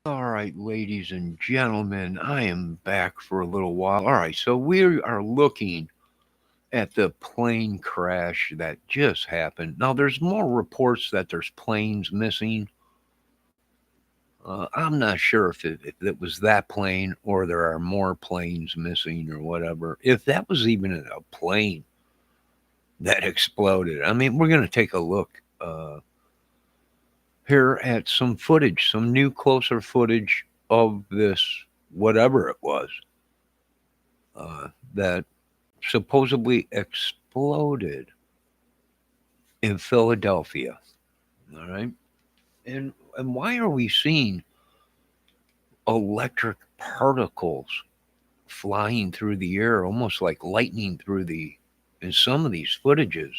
All right, ladies and gentlemen, I am back for a little while. All right, so we are looking at the plane crash that just happened. Now, there's more reports that there's planes missing. I'm not sure if it was that plane or there are more planes missing or whatever. If that was even a plane that exploded, I mean, we're going to take a look here at some footage, some new, closer footage of this, whatever it was, that supposedly exploded in Philadelphia. All right. And why are we seeing electric particles flying through the air, almost like lightning through the in some of these footages?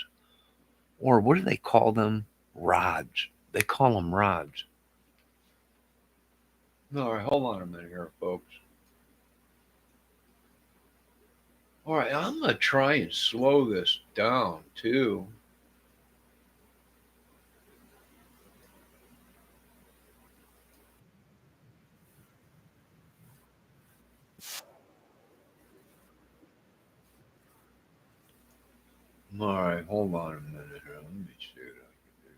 Or what do they call them? Rods. They call them rods. All right, hold on a minute here, folks. All right, I'm gonna try and slow this down too. All right, hold on a minute here. Let me see what I can do here.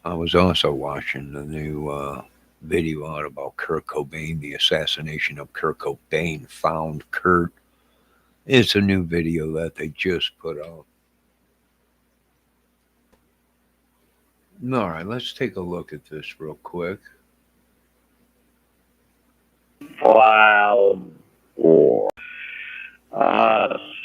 I was also watching the new video out about Kurt Cobain, the assassination of Kurt Cobain. Found Kurt. It's a new video that they just put out. All right, let's take a look at this real quick. Wild or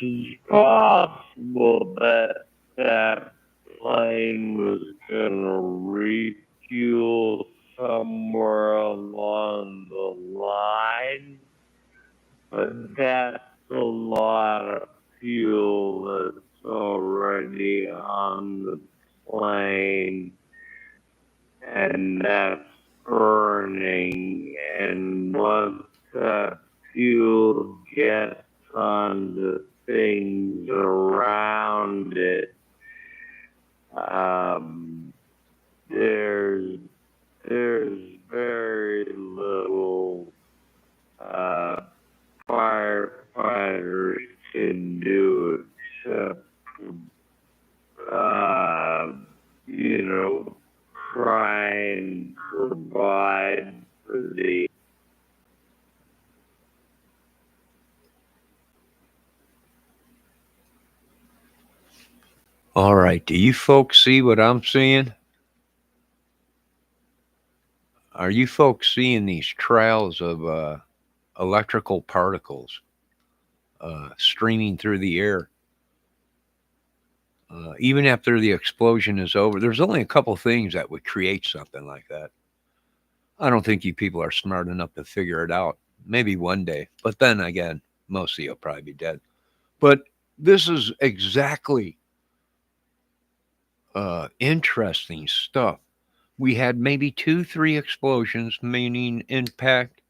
it's possible that that plane was gonna refuel somewhere along the line, but that's a lot of fuel that's already on the plane, and that's burning. And once that fuel gets on the things around it, um, there's there's very little uh, firefighters can do except uh, you know try and provide for the. All right, do you folks see what I'm seeing? Are you folks seeing these trails of electrical particles streaming through the air? Even after the explosion is over, there's only a couple things that would create something like that. I don't think you people are smart enough to figure it out. Maybe one day, but then again, most of you will probably be dead. But this is exactly interesting stuff. We had maybe two, three explosions, meaning impact.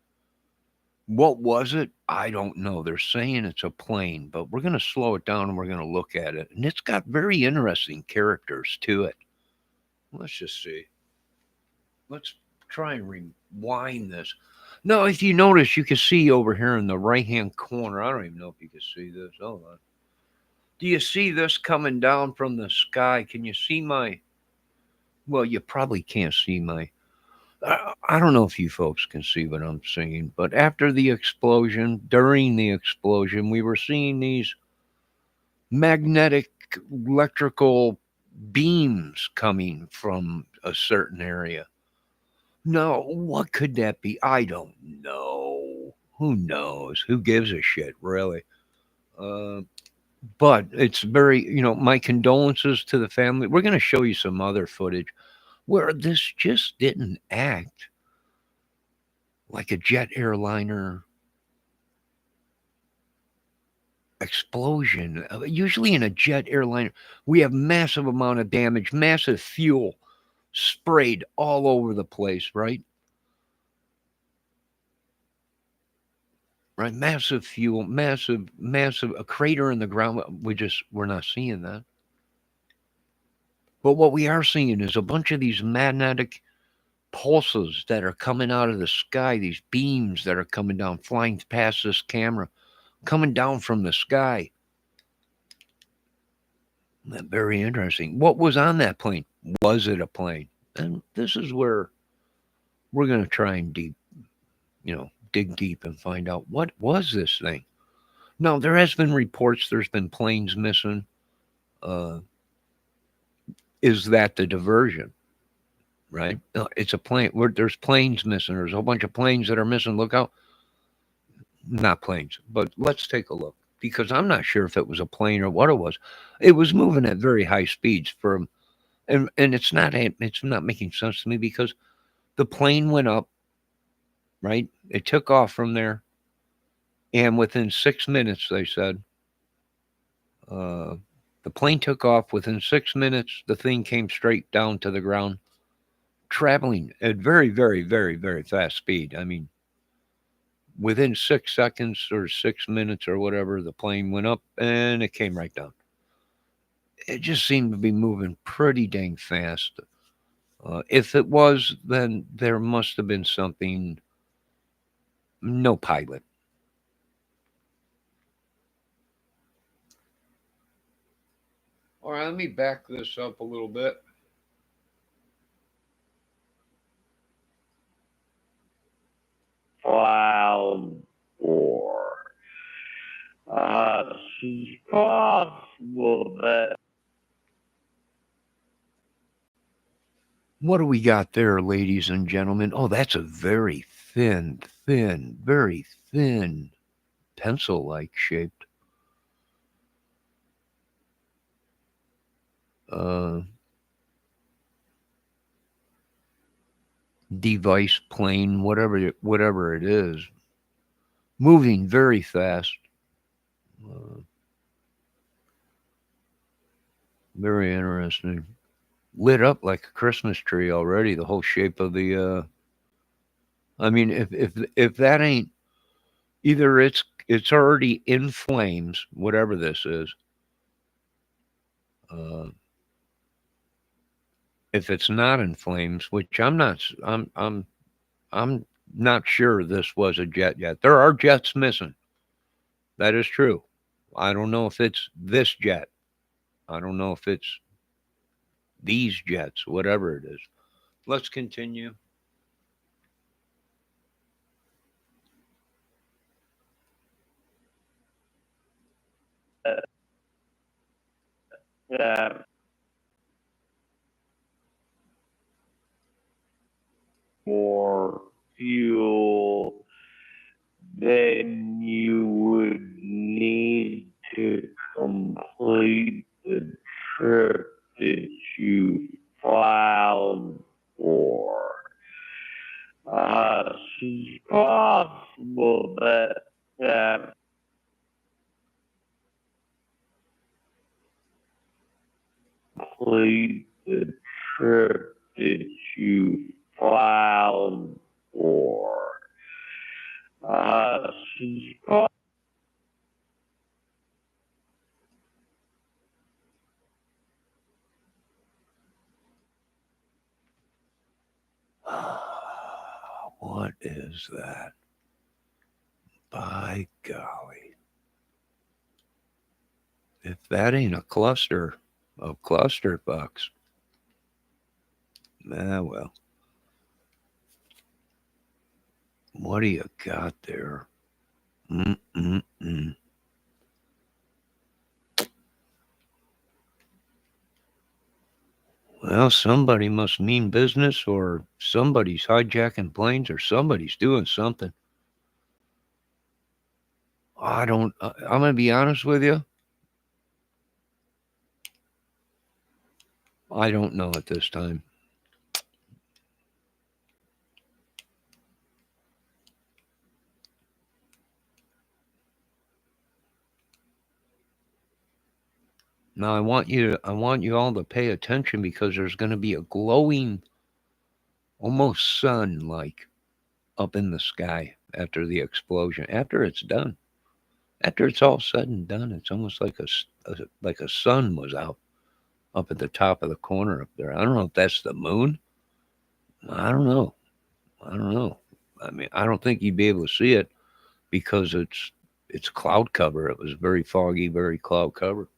What was it? I don't know. They're saying it's a plane, but we're going to slow it down and we're going to look at it. And it's got very interesting characters to it. Let's just see. Let's try and rewind this. Now, if you notice, you can see over here in the right hand corner. I don't even know if you can see this. Hold on. Do you see this coming down from the sky? Can you see my? Well, you probably can't see my. I don't know if you folks can see what I'm seeing, but after the explosion, during the explosion, we were seeing these magnetic electrical beams coming from a certain area. No, what could that be? I don't know. Who knows? Who gives a shit, really? Uh, but it's very, my condolences to the family. We're going to show you some other footage where this just didn't act like a jet airliner explosion. Usually in a jet airliner, we have massive amount of damage, massive fuel sprayed all over the place, right? Right, massive fuel, massive, a crater in the ground. We're not seeing that. But what we are seeing is a bunch of these magnetic pulses that are coming out of the sky, these beams that are coming down, flying past this camera, coming down from the sky. Very interesting. What was on that plane? Was it a plane? And this is where we're going to try and dig deep and find out what was this thing. Now, there has been reports there's been planes missing. Uh, is that the diversion? Right? No, it's a plane. There's planes missing. There's a whole bunch of planes that are missing. Look out. Not planes, but let's take a look because I'm not sure if it was a plane or what it was. It was moving at very high speeds and it's not making sense to me because the plane went up, right? It took off from there, and within 6 minutes, they said, uh, the plane took off. Within 6 minutes, the thing came straight down to the ground, traveling at very, very, very, very fast speed. I mean, within 6 seconds or 6 minutes or whatever, the plane went up and it came right down. It just seemed to be moving pretty dang fast. If it was, then there must have been something. No pilot. All right, let me back this up a little bit. Cloud war. It's possible that What do we got there, ladies and gentlemen? Oh, that's a very very thin, pencil like shaped uh, device, plane, whatever it is, moving very fast. Uh, Very interesting. Lit up like a Christmas tree already. The whole shape of the. I mean, if that ain't either, it's already in flames. Whatever this is. Uh, if it's not in flames, which I'm not sure this was a jet yet. There are jets missing. That is true. I don't know if it's this jet. I don't know if it's these jets, whatever it is. Let's continue. that more fuel than you would need to complete the trip that you filed for. It's possible that complete the trip that you filed for. It's What is that? By golly. If that ain't a cluster of cluster bucks, well, what do you got there? Mm-mm-mm. Well, somebody must mean business, or somebody's hijacking planes, or somebody's doing something. I don't. I'm gonna be honest with you. I don't know at this time. Now I want you all to pay attention because there's going to be a glowing, almost sun-like, up in the sky after the explosion. After it's done, after it's all said and done, it's almost like like a sun was out up at the top of the corner up there. I don't know if that's the moon. I don't know. I don't know. I mean, I don't think you'd be able to see it because it's cloud cover. It was very foggy, very cloud cover.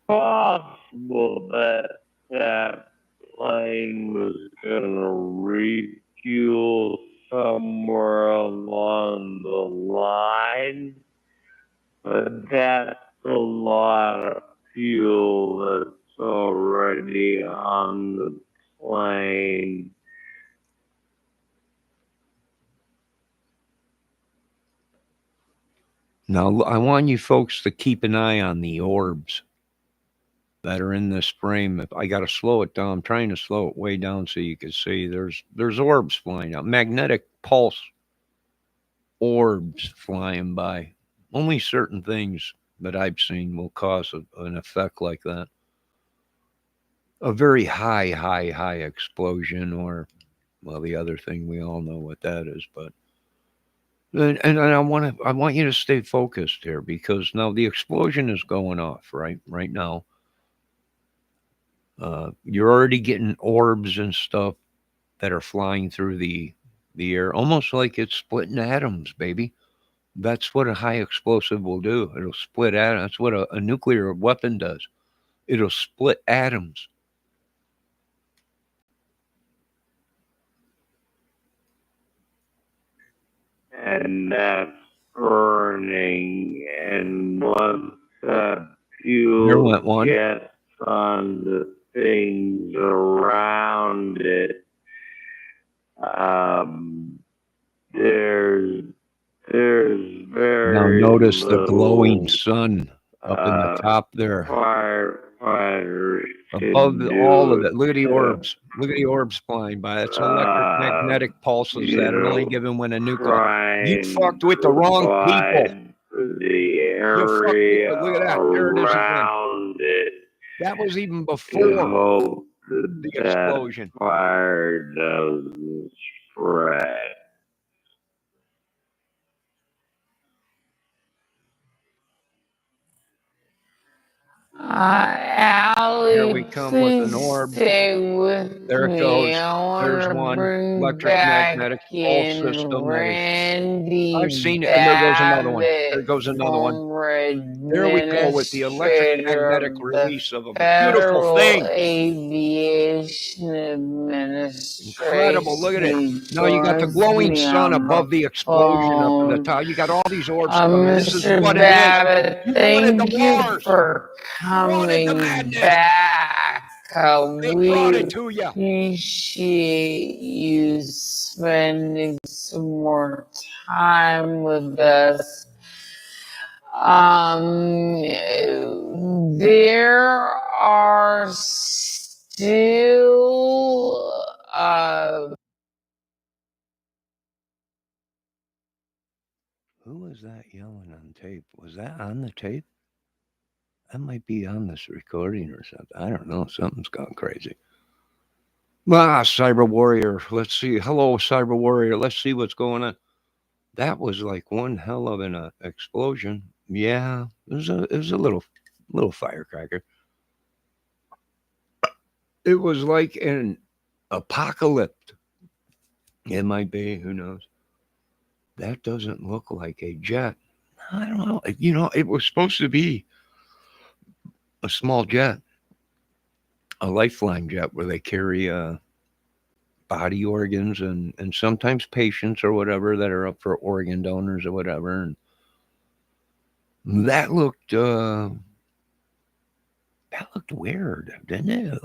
Possible that that plane was gonna refuel somewhere along the line, but that's a lot of fuel that's already on the plane. Now, I want you folks to keep an eye on the orbs that are in this frame. If I got to slow it down, I'm trying to slow it way down so you can see there's orbs flying out, magnetic pulse orbs flying by. Only certain things that I've seen will cause an effect like that. A very high explosion, or well, the other thing we all know what that is. But and I want you to stay focused here because now the explosion is going off right now. You're already getting orbs and stuff that are flying through the air, almost like it's splitting atoms, baby. That's what a high explosive will do. It'll split atoms. That's what a nuclear weapon does. It'll split atoms. And that's burning, and once that There fuel went one. gets on the things around it, um, there's Now very notice the glowing little sun up in the uh, top there. firefighters Above can all of do it. Look at the to, orbs. Look at the orbs flying by. That's electric uh, magnetic pulses you that are only know, given when a nuclear. try You and fucked with the wrong people. provide the You fucked with. area Look at that. There it is again. around it That was even in before hope the that explosion. fire doesn't spread. Here Allie, we come with an please orb. stay with There it me. goes. I There's want to one bring electric back magnetic pulse in system that is. I've Randy seen it, and there goes another one. There Babbitt, goes another one. former There we go with the electric administrator magnetic of the release of a beautiful Federal thing. Aviation Incredible. Look at Administration. it. He Now you got the joins glowing me sun on the above the explosion up in the phone. top. You got all these orbs coming. This is Mr. what it is. Babbitt, You wanted the thank you wars. for You wanted the coming madness. back. They We brought it to you. appreciate you spending some more time with us. There are still Who was that yelling on tape? Was that on the tape? That might be on this recording or something. I don't know. Something's gone crazy. Cyber Warrior. Let's see. Hello, Cyber Warrior. Let's see what's going on. That was like one hell of an explosion. Yeah, it was a little firecracker. It was like an apocalypse. It might be. Who knows? That doesn't look like a jet. I don't know. It was supposed to be a small jet, a lifeline jet where they carry body organs and sometimes patients or whatever that are up for organ donors or whatever. And that looked weird, didn't it?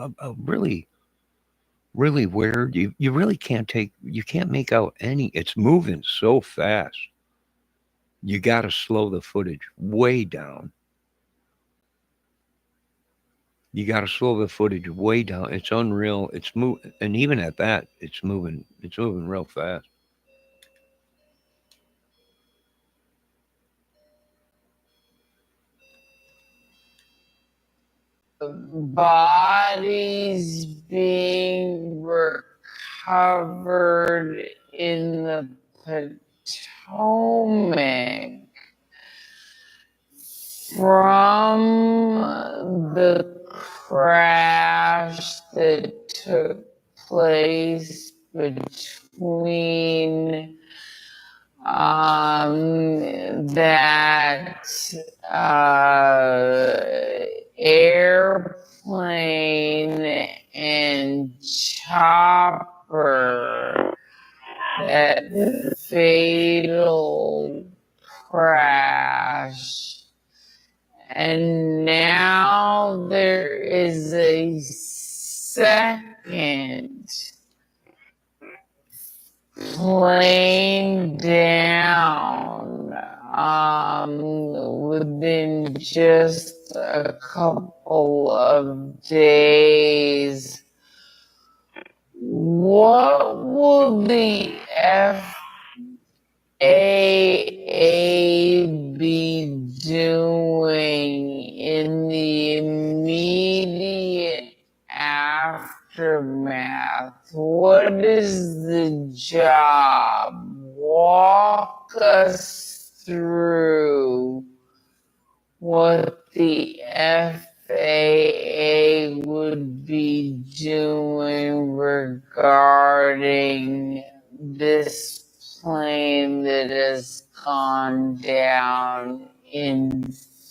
Really weird. You really can't make out any. It's moving so fast. You got to slow the footage way down. You got to slow the footage way down. It's unreal. It's moving, and even at that, it's moving. It's moving real fast. bodies being recovered in the Potomac from the crash that took place between that airplane and chopper, that fatal crash. And now there is a second plane down within just a couple of days. What will the FAA be doing in the immediate aftermath? What is the job? Walk us through what the FAA would be doing regarding this plane that has gone down in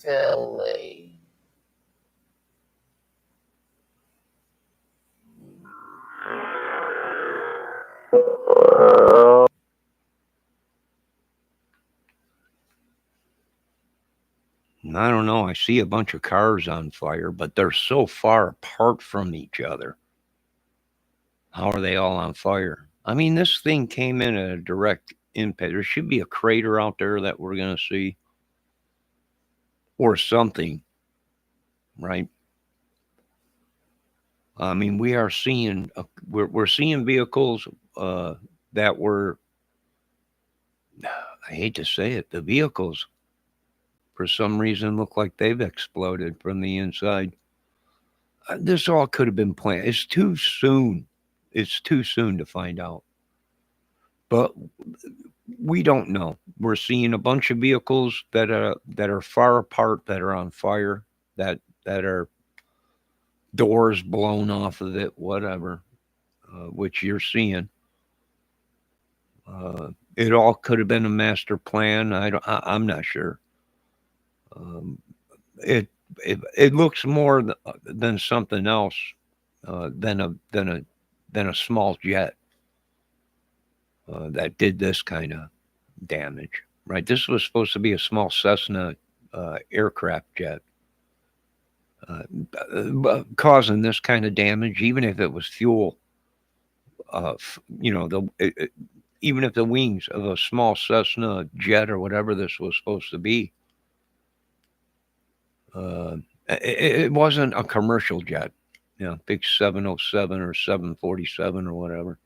Philly. I don't know. I see a bunch of cars on fire, but they're so far apart from each other. How are they all on fire? I mean, this thing came in at a direct impact. There should be a crater out there that we're going to see or something, right? I mean, we are seeing we're seeing vehicles that were, I hate to say it, the vehicles for some reason look like they've exploded from the inside. This all could have been planned. It's too soon. It's too soon to find out. But we don't know. We're seeing a bunch of vehicles that are far apart, that are on fire, that are doors blown off of it, whatever, which you're seeing. It all could have been a master plan. I'm not sure. Um, it, it looks more than something else than a small jet that did this kind of damage. Right. This was supposed to be a small Cessna aircraft jet. Causing this kind of damage, even if it was fuel, even if the wings of a small Cessna jet or whatever this was supposed to be, uh, it wasn't a commercial jet, big 707 or 747 or whatever.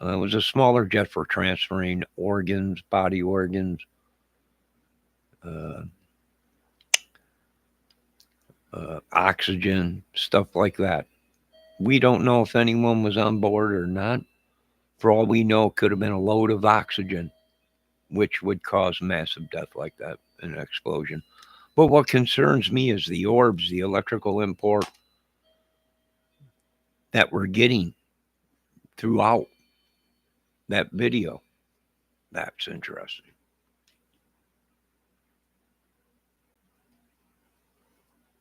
It was a smaller jet for transferring organs, body organs, uh, oxygen, stuff like that. We don't know if anyone was on board or not. For all we know, it could have been a load of oxygen, which would cause massive death like that in an explosion. But what concerns me is the orbs, the electrical import that we're getting throughout that video. That's interesting.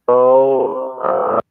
So,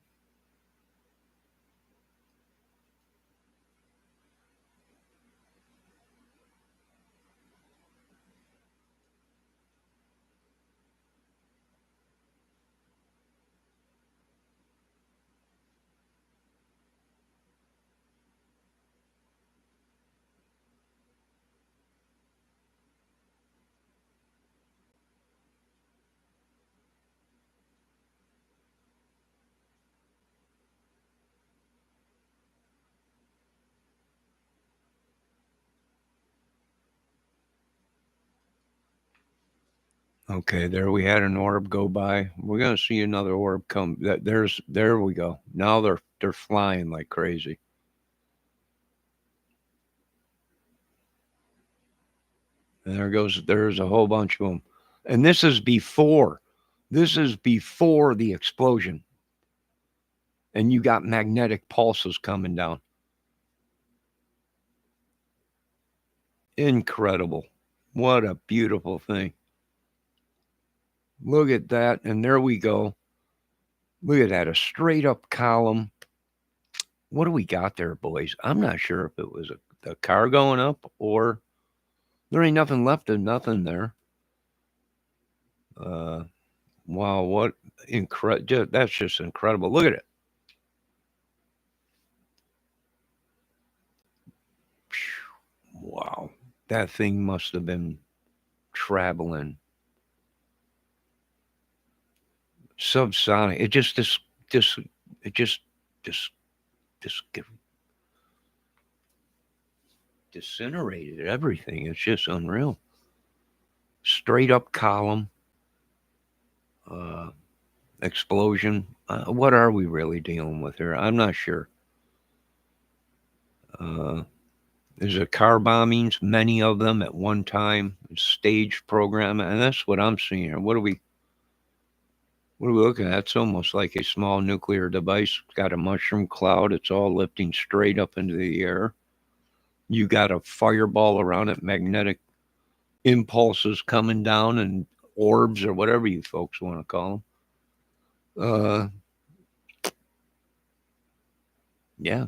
Okay, there we had an orb go by. We're gonna see another orb come. There we go. Now they're flying like crazy. And there's a whole bunch of them. And this is before This is before the explosion, and you got magnetic pulses coming down. Incredible. What a beautiful thing. Look at that. And there we go. Look at that. A straight up column. What do we got there, boys? I'm not sure if it was a car going up or there ain't nothing left of nothing there. Uh, wow. What incredible. That's just incredible. Look at it. Wow. That thing must have been traveling subsonic. It just this it just just disintegrated everything. It's just unreal. Straight up column, uh, explosion. What are we really dealing with here? I'm not sure. Uh, there's a car bombings, many of them at one time, staged program, and that's what I'm seeing here. What are we looking at? It's almost like a small nuclear device. It's got a mushroom cloud. It's all lifting straight up into the air. You got a fireball around it, magnetic impulses coming down, and orbs or whatever you folks want to call them. Yeah,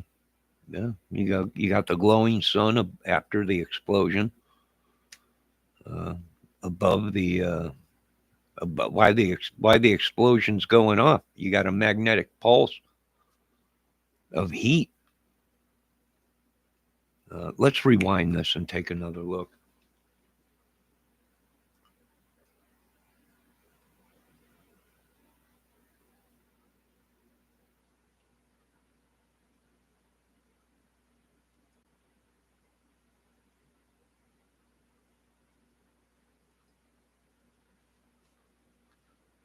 yeah. You got the glowing sun after the explosion. Uh, above the why the explosion's going off? You got a magnetic pulse of heat. Let's rewind this and take another look.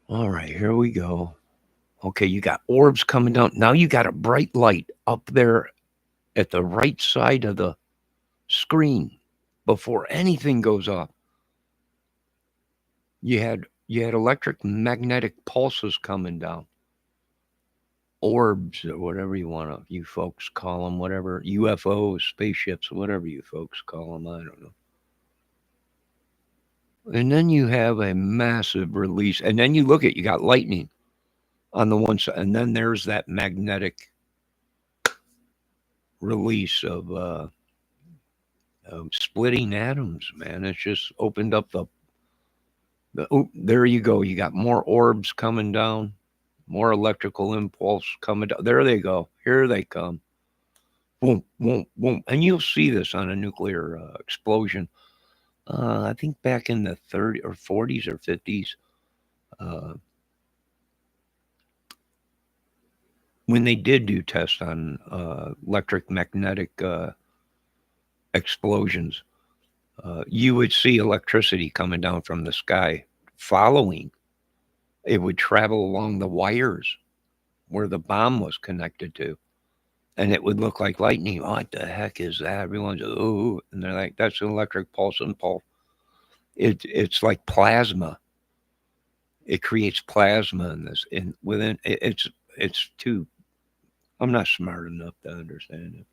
All right, here we go. Okay, you got orbs coming down. Now you got a bright light up there at the right side of the screen before anything goes off. You had electric magnetic pulses coming down, orbs or whatever you folks call them, whatever UFOs, spaceships, whatever you folks call them. I don't know. And then you have a massive release, and then you got lightning on the one side, and then there's that magnetic release of splitting atoms. Man, it's just opened up oh, there you go. You got more orbs coming down, more electrical impulse coming down. There they go. Here they come. Boom, boom, boom. And you'll see this on a nuclear explosion. I think back in the 30s or 40s or 50s, uh, when they did do tests on electric magnetic explosions, you would see electricity coming down from the sky following. It would travel along the wires where the bomb was connected to, and it would look like lightning. What the heck is that? Everyone's oh, and they're like, "That's an electric pulse impulse." It's like plasma. It creates plasma in this, and within it's too. I'm not smart enough to understand it.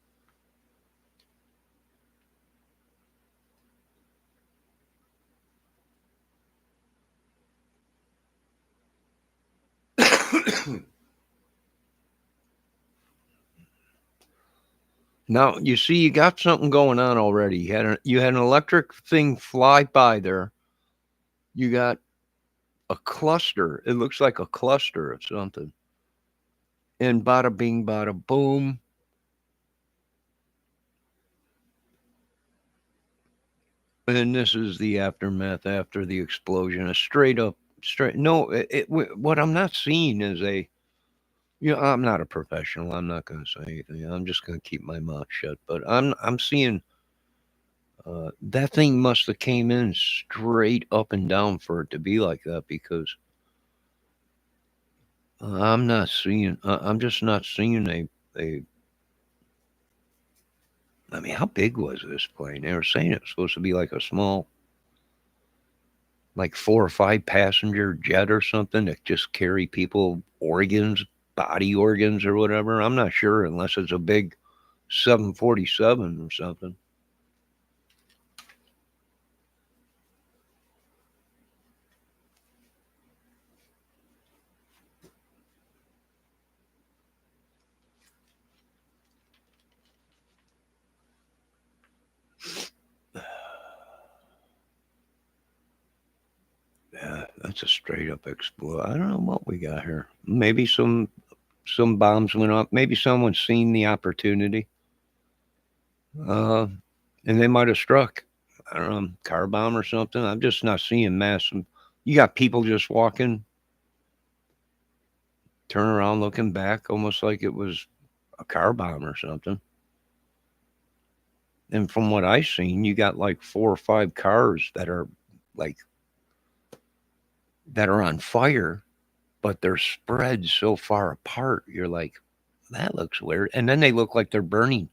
Now you see, you got something going on already. You had an electric thing fly by there. You got a cluster. It looks like a cluster of something. And bada bing, bada boom. And this is the aftermath after the explosion. A straight up, straight. No, what I'm not seeing is I'm not a professional. I'm not going to say anything. I'm just going to keep my mouth shut. But I'm seeing that thing must have came in straight up and down for it to be like that because I'm not seeing. I'm just not seeing a. I mean, how big was this plane? They were saying it was supposed to be like a small. like 4 or 5 passenger jet or something that just carry people organs, body organs or whatever. I'm not sure unless it's a big 747 or something. Yeah, that's a straight up explode. I don't know what we got here. Maybe some bombs went off. Maybe someone's seen the opportunity, uh, and they might have struck. I don't know, car bomb or something. I'm just not seeing massive. You got people just walking, turn around, looking back, almost like it was a car bomb or something. And from what I've seen, you got like 4 or 5 cars like that are on fire, but they're spread so far apart. You're like, that looks weird. And then they look like they're burning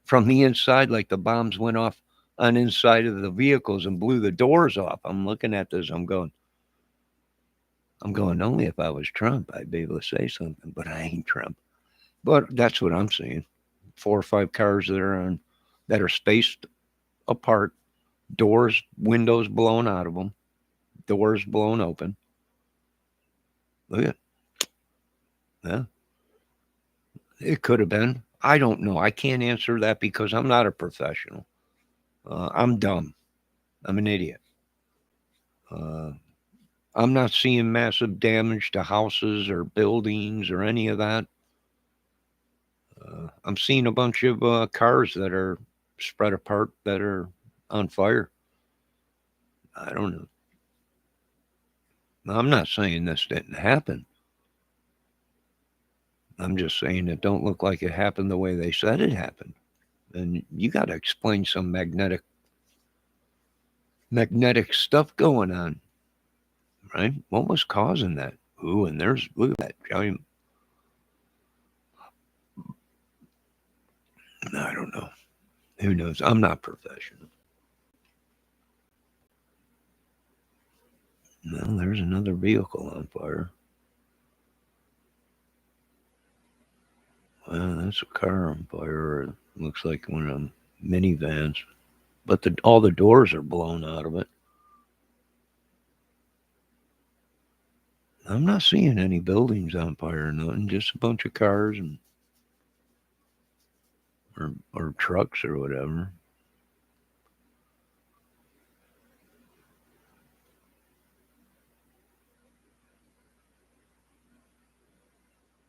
from the inside, like the bombs went off on inside of the vehicles and blew the doors off. I'm looking at this. I'm going. Only if I was Trump, I'd be able to say something, but I ain't Trump. But that's what I'm seeing. 4 or 5 cars that are spaced apart, doors, windows blown out of them, doors blown open. Look at yeah. It could have been. I don't know. I can't answer that because I'm not a professional. I'm dumb. I'm an idiot. Uh, I'm not seeing massive damage to houses or buildings or any of that. I'm seeing a bunch of cars that are spread apart that are on fire. I don't know. I'm not saying this didn't happen. I'm just saying it don't look like it happened the way they said it happened. And you got to explain some magnetic stuff going on, right? What was causing that? Ooh, and there's look at that giant. I don't know. Who knows? I'm not professional. No, there's another vehicle on fire. Well, that's a car on fire. It looks like one of them minivans, but all the doors are blown out of it. I'm not seeing any buildings on fire or nothing. Just a bunch of cars and or trucks or whatever.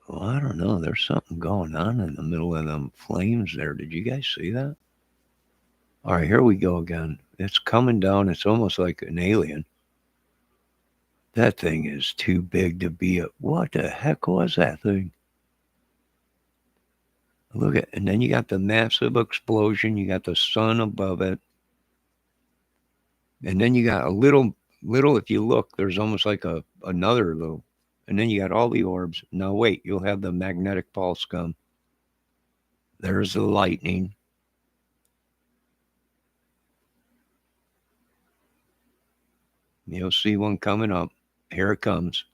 Well, I don't know. There's something going on in the middle of them flames there. Did you guys see that? All right, here we go again. It's coming down. It's almost like an alien. That thing is too big to be a. What the heck was that thing? Look at, and then you got the massive explosion. You got the sun above it, and then you got a little. If you look, there's almost like another little, and then you got all the orbs. Now wait, you'll have the magnetic pulse come. There's the lightning. You'll see one coming up. Here it comes.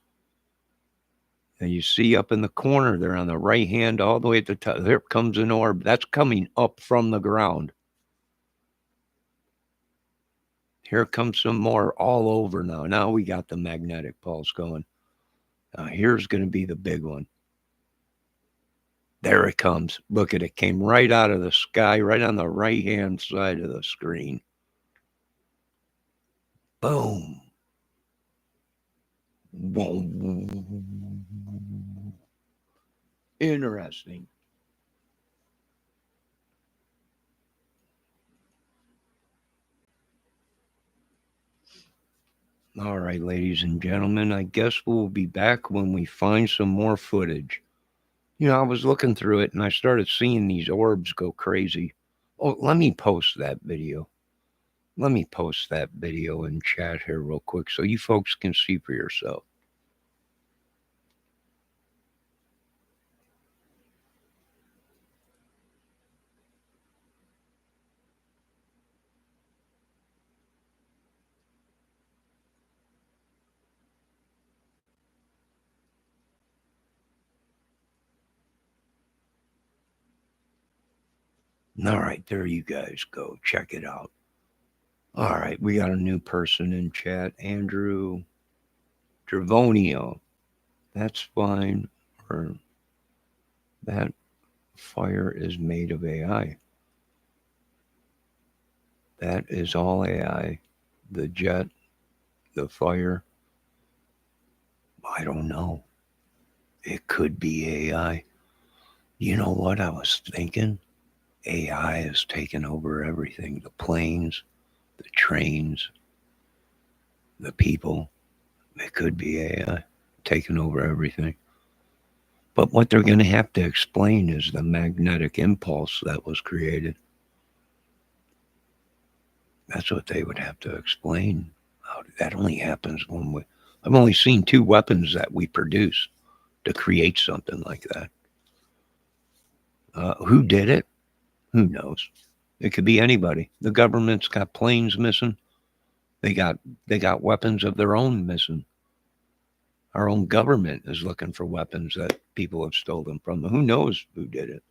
And you see up in the corner there on the right hand, all the way at the top, there comes an orb. That's coming up from the ground. Here comes some more all over now. Now we got the magnetic pulse going. Now here's going to be the big one. There it comes. Look at it. Came right out of the sky, right on the right hand side of the screen. Boom. Boom. Interesting. All right, ladies and gentlemen, I guess we'll be back when we find some more footage. I was looking through it and I started seeing these orbs go crazy. Oh, let me post that video. Let me post that video in chat here real quick so you folks can see for yourself. All right, there you guys go. Check it out. All right, we got a new person in chat, Andrew Dravonio. That's fine. Or that fire is made of AI. That is all AI. The jet, the fire. I don't know. It could be AI. You know what I was thinking? AI has taken over everything, the planes, the trains, the people. It could be AI taking over everything. But what they're going to have to explain is the magnetic impulse that was created. That's what they would have to explain. That only happens when we. I've only seen two weapons that we produce to create something like that. Who did it? Who knows? It could be anybody. The government's got planes missing. They got they got weapons of their own missing. Our own government is looking for weapons that people have stolen from them. Who knows who did it?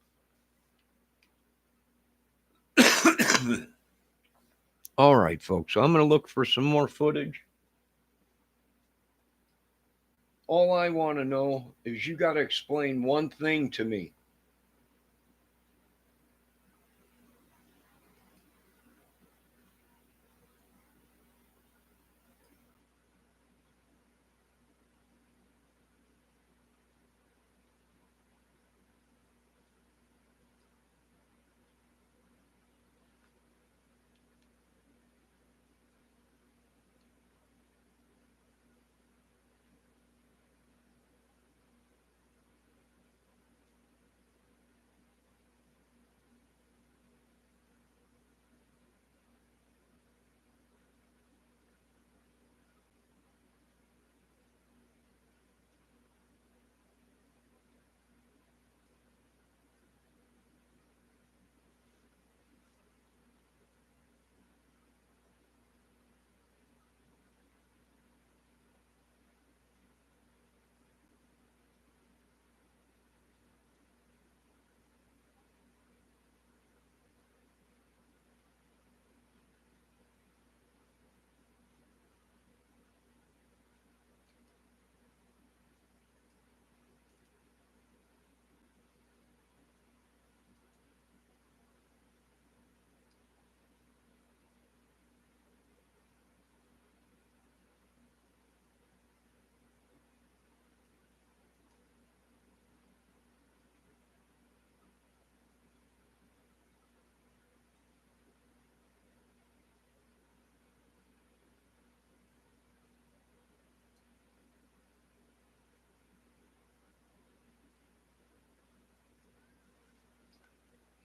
All right, folks. So I'm going to look for some more footage. All I want to know is you got to explain one thing to me.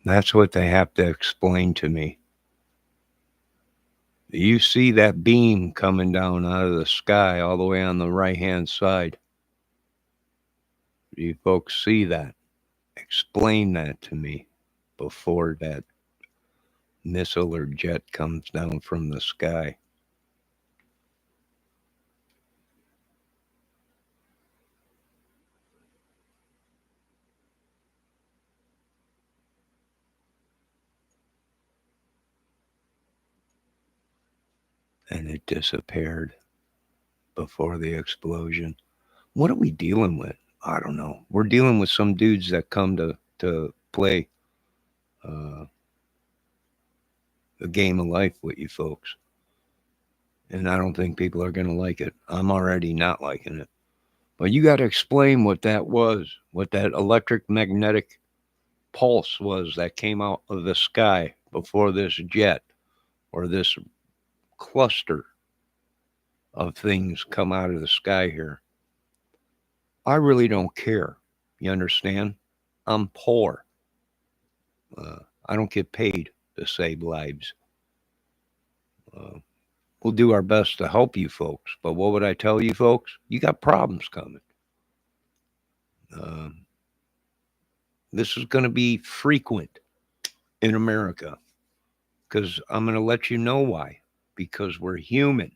That's what they have to explain to me. You see that beam coming down out of the sky all the way on the right hand side. You folks see that? Explain that to me before that missile or jet comes down from the sky. And it disappeared before the explosion. What are we dealing with? I don't know. We're dealing with some dudes that come to play uh, a game of life with you folks. And I don't think people are going to like it. I'm already not liking it. But you got to explain what that was, what that electric magnetic pulse was that came out of the sky before this jet or this cluster of things come out of the sky here. I really don't care. You understand? I'm poor. Uh, I don't get paid to save lives. Uh, we'll do our best to help you folks. But what would I tell you folks? You got problems coming. Uh, this is going to be frequent in America because I'm going to let you know why. Because we're human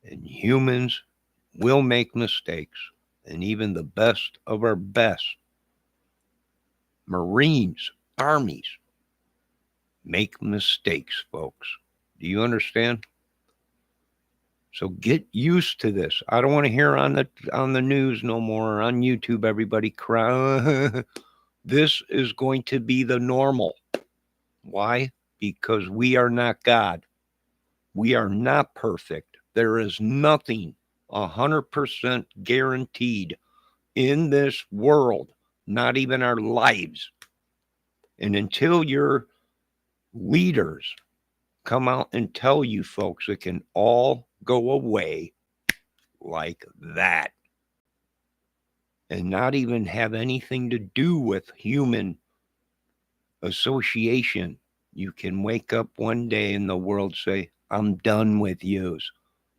and humans will make mistakes. And even the best of our best Marines, armies, make mistakes, folks. Do you understand? So get used to this. I don't want to hear on the news no more, on YouTube everybody cry. This is going to be the normal. Why? Because we are not God. We are not perfect. There is nothing 100% guaranteed in this world, not even our lives. And until your leaders come out and tell you folks it can all go away like that and not even have anything to do with human association, you can wake up one day and the world say, I'm done with yous.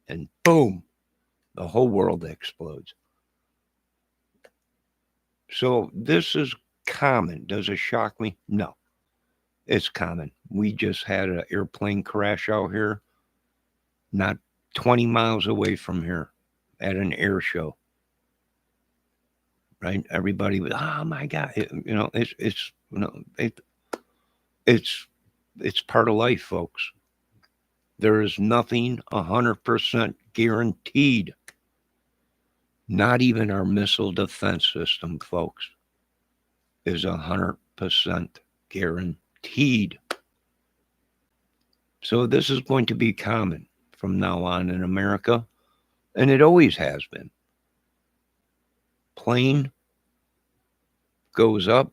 And boom, the whole world explodes. So this is common. Does it shock me? No, it's common. We just had an airplane crash out here, not 20 miles away from here at an air show. Right? Everybody was, oh my God. It's it's it's part of life, folks. There is nothing 100% guaranteed. Not even our missile defense system, folks, is 100% guaranteed. So this is going to be common from now on in America, and it always has been. Plane goes up,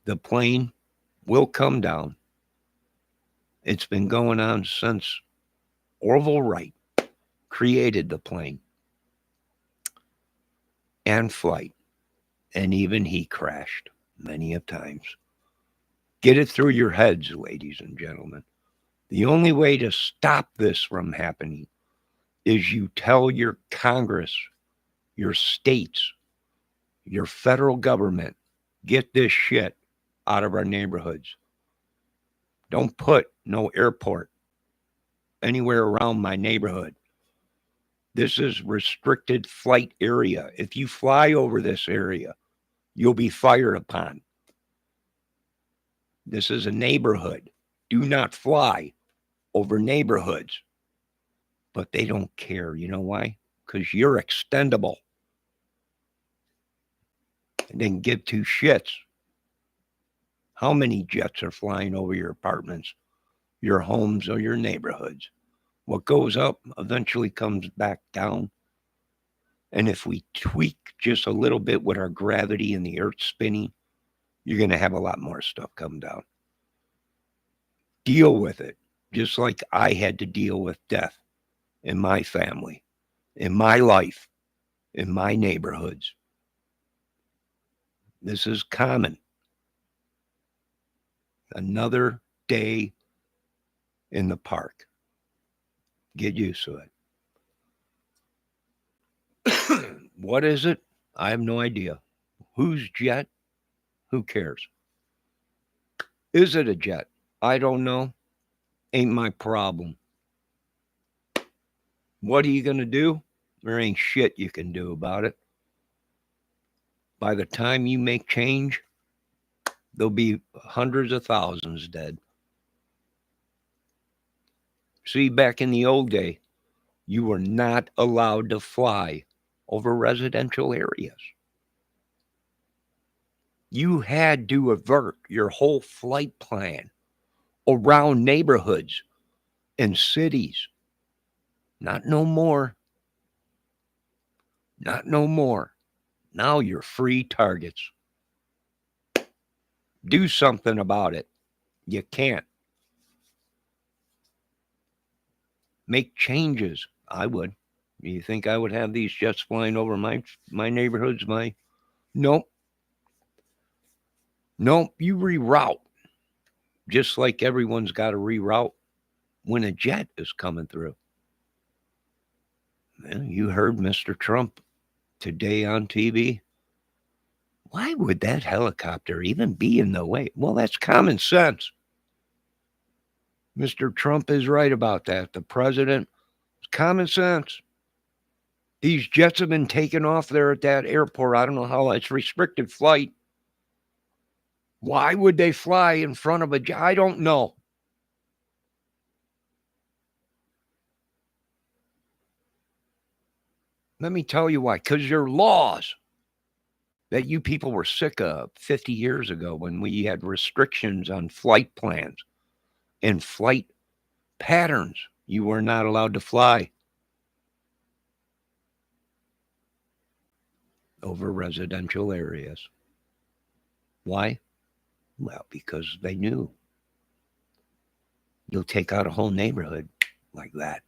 the plane will come down. It's been going on since Orville Wright created the plane and flight, and even he crashed many of times. Get it through your heads, ladies and gentlemen. The only way to stop this from happening is you tell your Congress, your states, your federal government, get this shit out of our neighborhoods. Don't put no airport anywhere around my neighborhood. This is restricted flight area. If you fly over this area, you'll be fired upon. This is a neighborhood. Do not fly over neighborhoods. But they don't care. You know why? Because you're extendable. And then give two shits. How many jets are flying over your apartments, your homes, or your neighborhoods? What goes up eventually comes back down. And if we tweak just a little bit with our gravity and the earth spinning, you're going to have a lot more stuff come down. Deal with it, just like I had to deal with death in my family, in my life, in my neighborhoods. This is common. Another day in the park. Get used to it. What is it? I have no idea. Whose jet? Who cares? Is it a jet? I don't know. Ain't my problem. What are you going to do? There ain't shit you can do about it. By the time you make change, there'll be hundreds of thousands dead. See, back in the old day, you were not allowed to fly over residential areas. You had to avert your whole flight plan around neighborhoods and cities. Not no more. Not no more. Now you're free targets. Do something about it. You can't. Make changes. I would. You think I would have these jets flying over my neighborhoods? Nope. Nope. You reroute. Just like everyone's got to reroute when a jet is coming through. Well, you heard Mr. Trump today on TV. Why would that helicopter even be in the way? Well, that's common sense. Mr. Trump is right about that. The president, common sense. These jets have been taken off there at that airport. I don't know how it's restricted flight. Why would they fly in front of a jet? I don't know. Let me tell you why. Because your laws that you people were sick of 50 years ago when we had restrictions on flight plans and flight patterns. You were not allowed to fly over residential areas. Why? Well, because they knew you'll take out a whole neighborhood like that.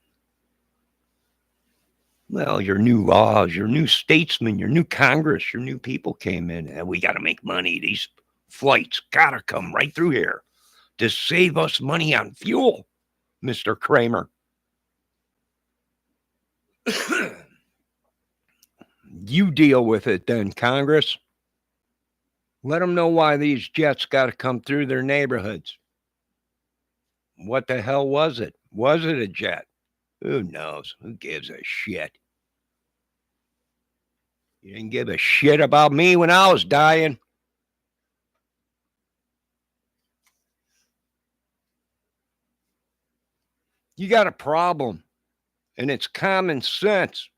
Well, your new laws, your new statesmen, your new Congress, your new people came in, and we got to make money. These flights got to come right through here to save us money on fuel, Mr. Kramer. You deal with it then, Congress. Let them know why these jets got to come through their neighborhoods. What the hell was it? Was it a jet? Who knows? Who gives a shit? You didn't give a shit about me when I was dying. You got a problem, and it's common sense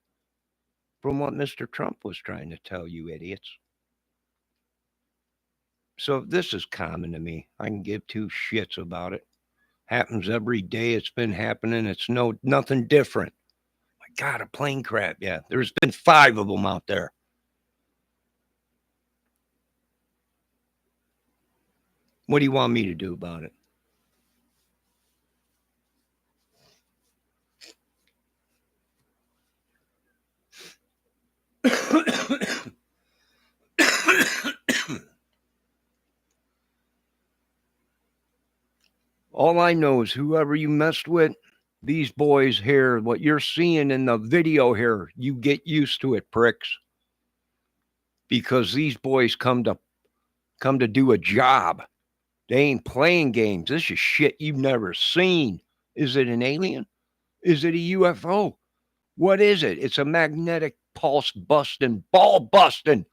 from what Mr. Trump was trying to tell you idiots. So this is common to me. I can give two shits about it. Happens every day. It's been happening. It's nothing different. My God, a plane crash. Yeah, there's been 5 of them out there. What do you want me to do about it? All I know is whoever you messed with, these boys here, what you're seeing in the video here, you get used to it, pricks. Because these boys come to do a job. They ain't playing games. This is shit you've never seen. Is it an alien? Is it a UFO? What is it? It's a magnetic pulse busting, ball busting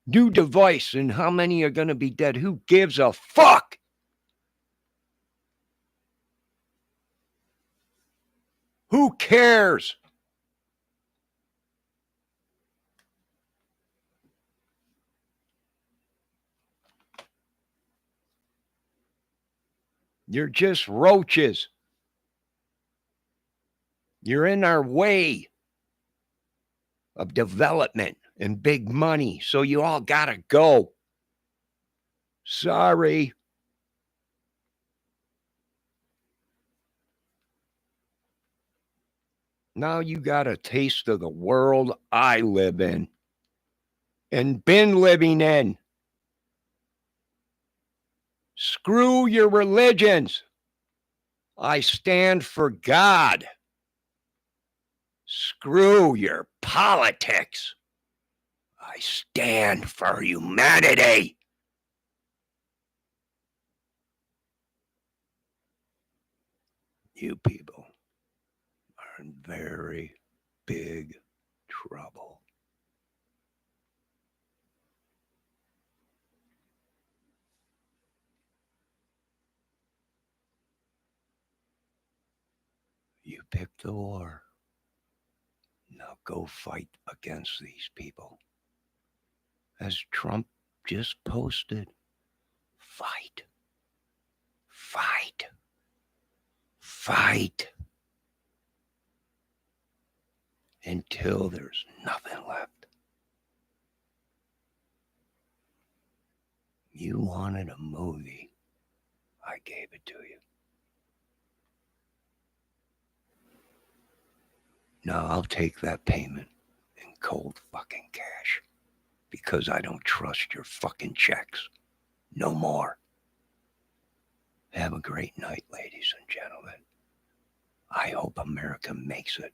new device. And how many are going to be dead? Who gives a fuck? Who cares? You're just roaches. You're in our way of development and big money. So you all got to go. Sorry. Now you got a taste of the world I live in and been living in. Screw your religions. I stand for God. Screw your politics. I stand for humanity. You people are in very big trouble. You picked the war. Now go fight against these people. As Trump just posted, fight. Fight. Fight. Until there's nothing left. You wanted a movie. I gave it to you. Now I'll take that payment in cold fucking cash because I don't trust your fucking checks. No more. Have a great night, ladies and gentlemen. I hope America makes it